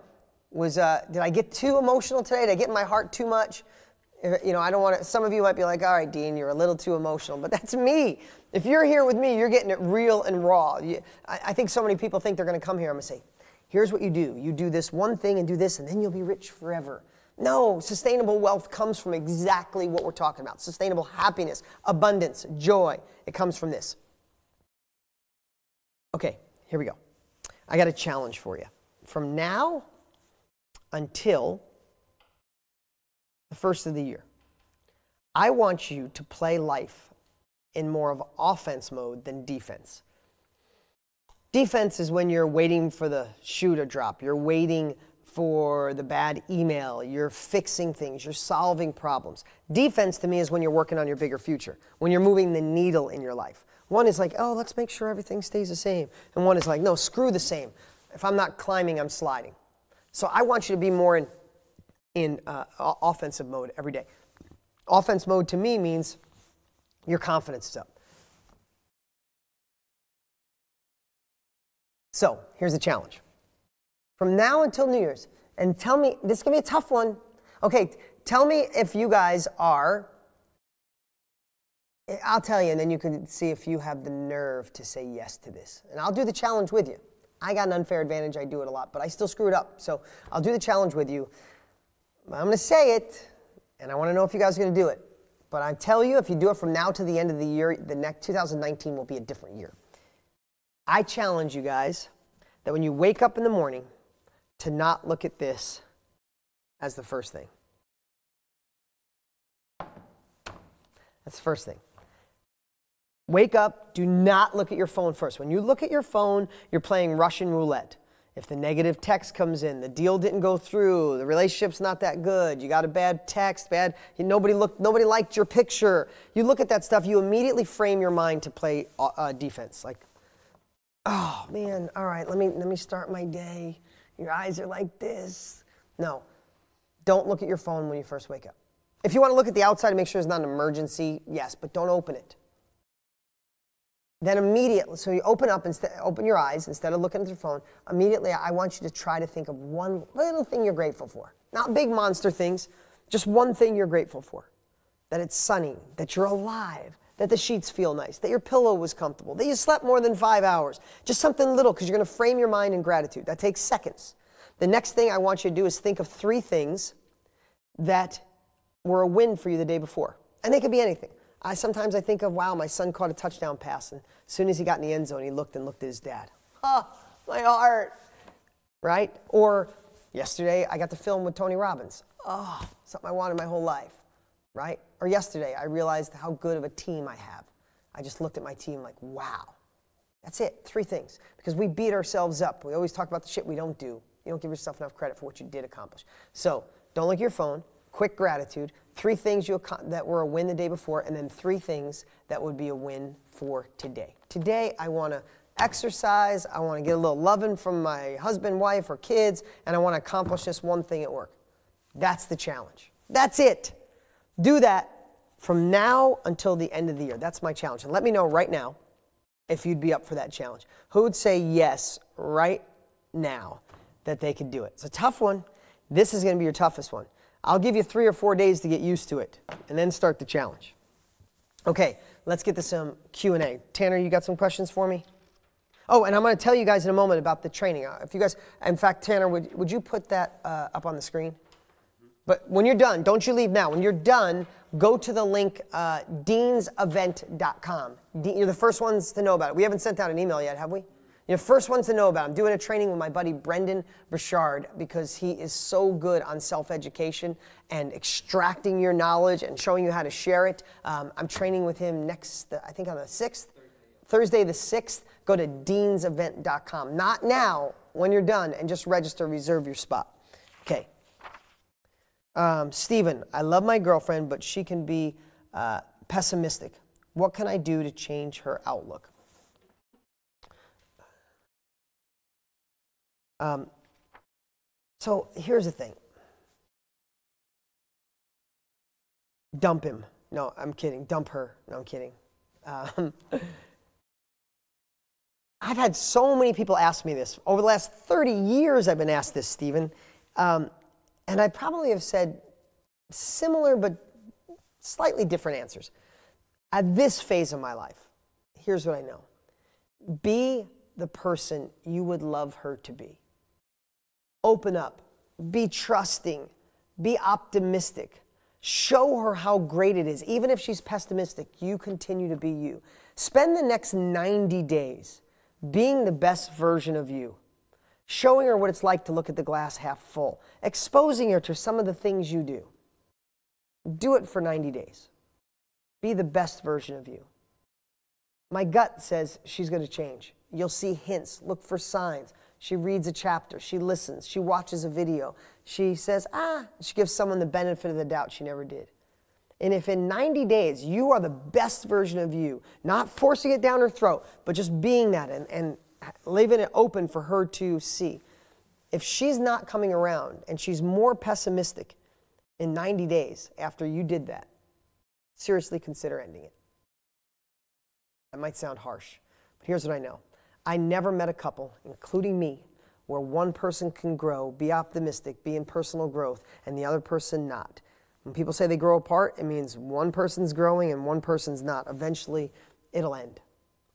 Did I get too emotional today? Did I get in my heart too much? You know, I don't want to. Some of you might be like, all right, Dean, you're a little too emotional, but that's me. If you're here with me, you're getting it real and raw. I think so many people think they're going to come here. I'm going to say, here's what you do. You do this one thing and do this, and then you'll be rich forever. No, sustainable wealth comes from exactly what we're talking about. Sustainable happiness, abundance, joy. It comes from this. Okay, here we go. I got a challenge for you. From now until the first of the year, I want you to play life in more of offense mode than defense. Defense is when you're waiting for the shoe to drop. You're waiting for the bad email. You're fixing things. You're solving problems. Defense to me is when you're working on your bigger future, when you're moving the needle in your life. One is like, oh, let's make sure everything stays the same. And one is like, no, screw the same. If I'm not climbing, I'm sliding. So I want you to be more in offensive mode every day. Offense mode to me means your confidence is up. So here's the challenge. From now until New Year's, and tell me, this is going to be a tough one. Okay, tell me if you guys are, I'll tell you, and then you can see if you have the nerve to say yes to this. And I'll do the challenge with you. I got an unfair advantage. I do it a lot, but I still screw it up. So I'll do the challenge with you. I'm going to say it, and I want to know if you guys are going to do it. But I tell you, if you do it from now to the end of the year, the next 2019 will be a different year. I challenge you guys that when you wake up in the morning to not look at this as the first thing. That's the first thing. Wake up, do not look at your phone first. When you look at your phone, you're playing Russian roulette. If the negative text comes in, the deal didn't go through, the relationship's not that good, you got a bad text, nobody liked your picture. You look at that stuff, you immediately frame your mind to play defense. Like, oh man, all right, let me start my day. Your eyes are like this. No, don't look at your phone when you first wake up. If you want to look at the outside and make sure it's not an emergency, yes, but don't open it. Then immediately, so you open your eyes instead of looking at your phone. Immediately, I want you to try to think of one little thing you're grateful for. Not big monster things, just one thing you're grateful for. That it's sunny, that you're alive, that the sheets feel nice, that your pillow was comfortable, that you slept more than 5 hours. Just something little, because you're going to frame your mind in gratitude. That takes seconds. The next thing I want you to do is think of 3 things that were a win for you the day before. And they could be anything. Sometimes I think of, wow, my son caught a touchdown pass, and as soon as he got in the end zone, he looked at his dad. Oh, my heart, right? Or yesterday, I got to film with Tony Robbins. Oh, something I wanted my whole life, right? Or yesterday, I realized how good of a team I have. I just looked at my team like, wow. That's it, 3 things. Because we beat ourselves up. We always talk about the shit we don't do. You don't give yourself enough credit for what you did accomplish. So don't look at your phone. Quick gratitude, 3 things that were a win the day before, and then 3 things that would be a win for today. Today, I want to exercise, I want to get a little loving from my husband, wife, or kids, and I want to accomplish this one thing at work. That's the challenge. That's it. Do that from now until the end of the year. That's my challenge. And let me know right now if you'd be up for that challenge. Who would say yes right now that they could do it? It's a tough one. This is going to be your toughest one. I'll give you 3 or 4 days to get used to it, and then start the challenge. Okay, let's get to some Q&A. Tanner, you got some questions for me? Oh, and I'm going to tell you guys in a moment about the training. If you guys, in fact, Tanner, would you put that up on the screen? But when you're done, don't you leave now. When you're done, go to the link, deansevent.com. You're the first ones to know about it. We haven't sent out an email yet, have we? You're the first ones to know about it. I'm doing a training with my buddy Brendan Burchard because he is so good on self-education and extracting your knowledge and showing you how to share it. I'm training with him next, I think on the 6th, Thursday the 6th. Go to deansevent.com. Not now, when you're done, and just register, reserve your spot. Okay. Stephen, I love my girlfriend, but she can be pessimistic. What can I do to change her outlook? So here's the thing. Dump him. No, I'm kidding. Dump her. No, I'm kidding. I've had so many people ask me this. Over the last 30 years, I've been asked this, Stephen. And I probably have said similar but slightly different answers. At this phase of my life, here's what I know. Be the person you would love her to be. Open up. Be trusting. Be optimistic. Show her how great it is. Even if she's pessimistic, you continue to be you. Spend the next 90 days being the best version of you. Showing her what it's like to look at the glass half full. Exposing her to some of the things you do. Do it for 90 days. Be the best version of you. My gut says she's going to change. You'll see hints. Look for signs. She reads a chapter. She listens. She watches a video. She says, she gives someone the benefit of the doubt she never did. And if in 90 days you are the best version of you, not forcing it down her throat, but just being that and leaving it open for her to see, If she's not coming around and she's more pessimistic in 90 days after you did that, seriously consider ending it. That might sound harsh, but here's what I know. I never met a couple, including me, where one person can grow, be optimistic, be in personal growth, and the other person not. When people say they grow apart, it means one person's growing and one person's not. Eventually, it'll end.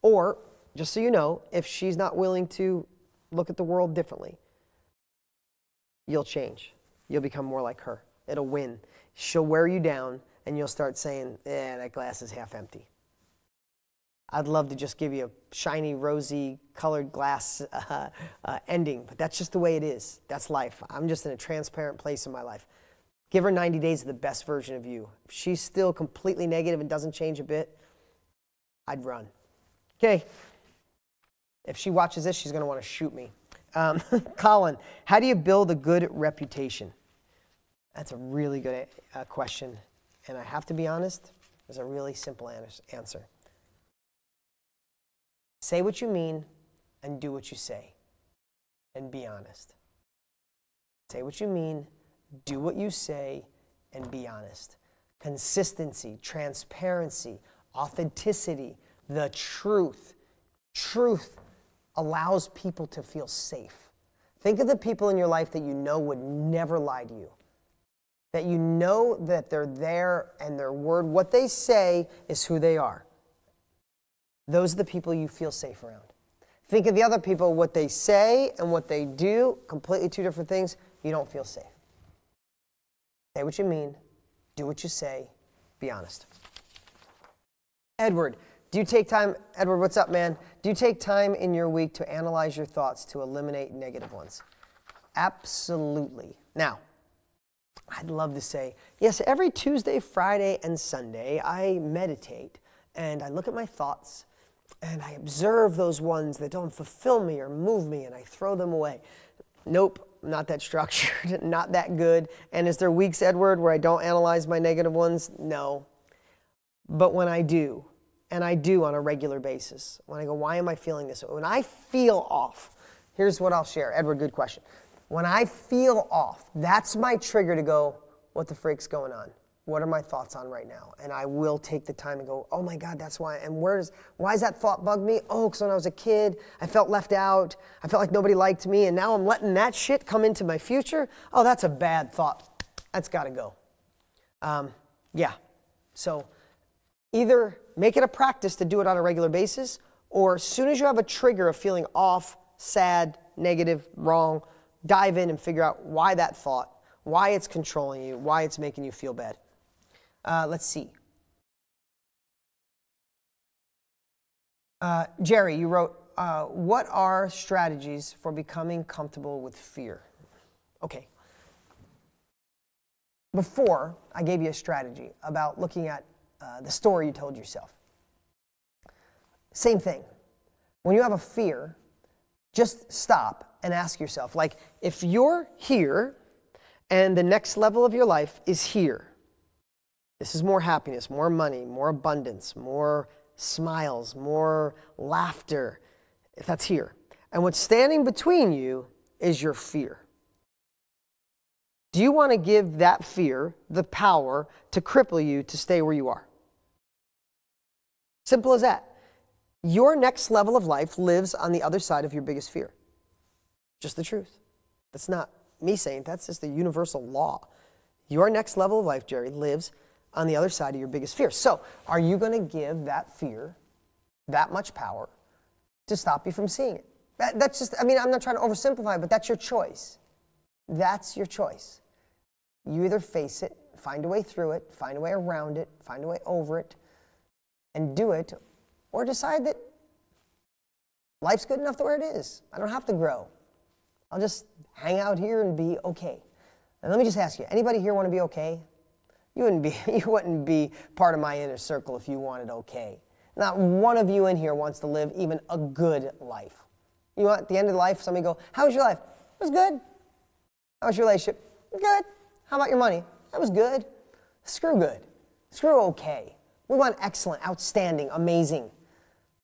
Or, just so you know, if she's not willing to look at the world differently, you'll change. You'll become more like her. It'll win. She'll wear you down, and you'll start saying, that glass is half empty. I'd love to just give you a shiny, rosy, colored glass ending, but that's just the way it is. That's life. I'm just in a transparent place in my life. Give her 90 days of the best version of you. If she's still completely negative and doesn't change a bit, I'd run. Okay. If she watches this, she's going to want to shoot me. Colin, how do you build a good reputation? That's a really good question. And I have to be honest, there's a really simple answer. Say what you mean and do what you say. And be honest. Say what you mean, do what you say, and be honest. Consistency, transparency, authenticity, the truth. Truth allows people to feel safe. Think of the people in your life that you know would never lie to you. That you know that they're there and their word, what they say is who they are. Those are the people you feel safe around. Think of the other people, what they say and what they do, completely two different things, you don't feel safe. Say what you mean, do what you say, be honest. Edward, do you take time, Edward, what's up, man? Do you take time in your week to analyze your thoughts to eliminate negative ones? Absolutely. Now, I'd love to say, yes, every Tuesday, Friday, and Sunday, I meditate and I look at my thoughts and I observe those ones that don't fulfill me or move me and I throw them away. Nope, not that structured, not that good. And is there weeks, Edward, where I don't analyze my negative ones? No. But when I do, and I do on a regular basis, when I go, why am I feeling this? When I feel off, here's what I'll share. Edward, good question. When I feel off, that's my trigger to go, what the freak's going on? What are my thoughts on right now? And I will take the time and go, oh my God, that's why. And why does that thought bug me? Oh, because when I was a kid, I felt left out. I felt like nobody liked me. And now I'm letting that shit come into my future. Oh, that's a bad thought. That's got to go. Yeah. So either make it a practice to do it on a regular basis, or as soon as you have a trigger of feeling off, sad, negative, wrong, dive in and figure out why that thought, why it's controlling you, why it's making you feel bad. Let's see. Jerry, you wrote, what are strategies for becoming comfortable with fear? Okay. Before, I gave you a strategy about looking at the story you told yourself. Same thing. When you have a fear, just stop and ask yourself, like, if you're here and the next level of your life is here, this is more happiness, more money, more abundance, more smiles, more laughter, if that's here. And what's standing between you is your fear. Do you want to give that fear the power to cripple you to stay where you are? Simple as that. Your next level of life lives on the other side of your biggest fear. Just the truth. That's not me saying, that's just the universal law. Your next level of life, Jerry, lives on the other side of your biggest fear. So, are you going to give that fear that much power to stop you from seeing it? That's just, I mean, I'm not trying to oversimplify, but that's your choice. That's your choice. You either face it, find a way through it, find a way around it, find a way over it, and do it, or decide that life's good enough to where it is. I don't have to grow. I'll just hang out here and be okay. And let me just ask you, anybody here want to be okay? You wouldn't be part of my inner circle if you wanted okay. Not one of you in here wants to live even a good life. You want at the end of life, somebody go, how was your life? It was good. How was your relationship? Good. How about your money? That was good. Screw good. Screw okay. We want excellent, outstanding, amazing.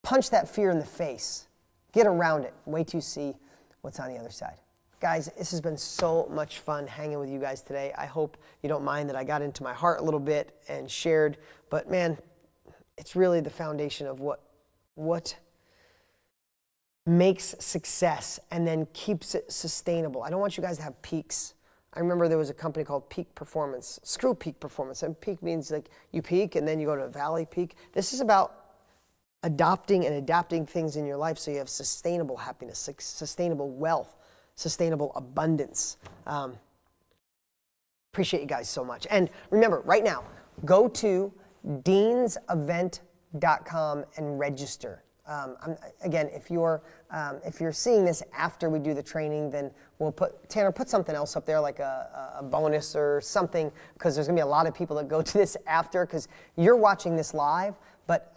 Punch that fear in the face. Get around it. Wait till you see what's on the other side. Guys, this has been so much fun hanging with you guys today. I hope you don't mind that I got into my heart a little bit and shared, but man, it's really the foundation of what makes success and then keeps it sustainable. I don't want you guys to have peaks. I remember there was a company called Peak Performance. Screw peak performance. And peak means like you peak and then you go to a valley peak. This is about adopting and adapting things in your life so you have sustainable happiness, sustainable wealth, sustainable abundance. Appreciate you guys so much. And remember, right now, go to deansevent.com and register. Again, if you're seeing this after we do the training, then we'll Tanner, put something else up there, like a bonus or something, because there's gonna be a lot of people that go to this after, because you're watching this live, but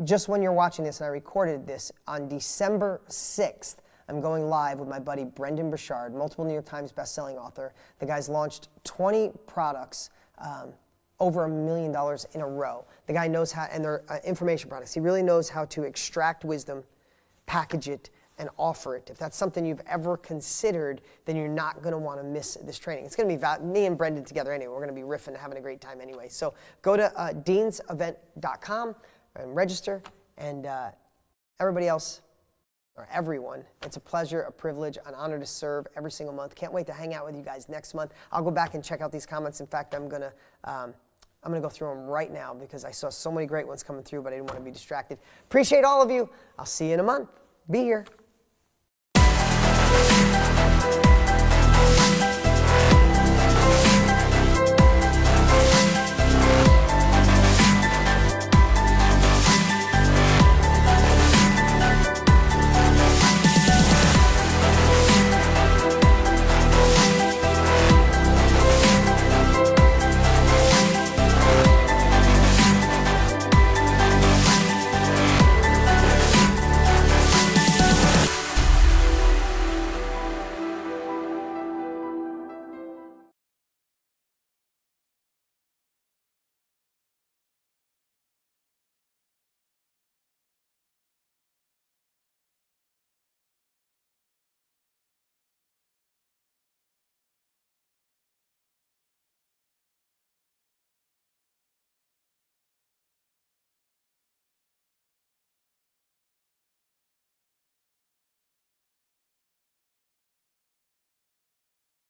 just when you're watching this, and I recorded this on December 6th, I'm going live with my buddy Brendan Burchard, multiple New York Times bestselling author. The guy's launched 20 products, over $1 million in a row. The guy knows how, and they're information products. He really knows how to extract wisdom, package it, and offer it. If that's something you've ever considered, then you're not going to want to miss this training. It's going to be me and Brendan together anyway. We're going to be riffing and having a great time anyway. So go to deansevent.com and register. And everybody else, or everyone, it's a pleasure, a privilege, an honor to serve every single month. Can't wait to hang out with you guys next month. I'll go back and check out these comments. In fact, I'm going to go through them right now because I saw so many great ones coming through, but I didn't want to be distracted. Appreciate all of you. I'll see you in a month. Be here.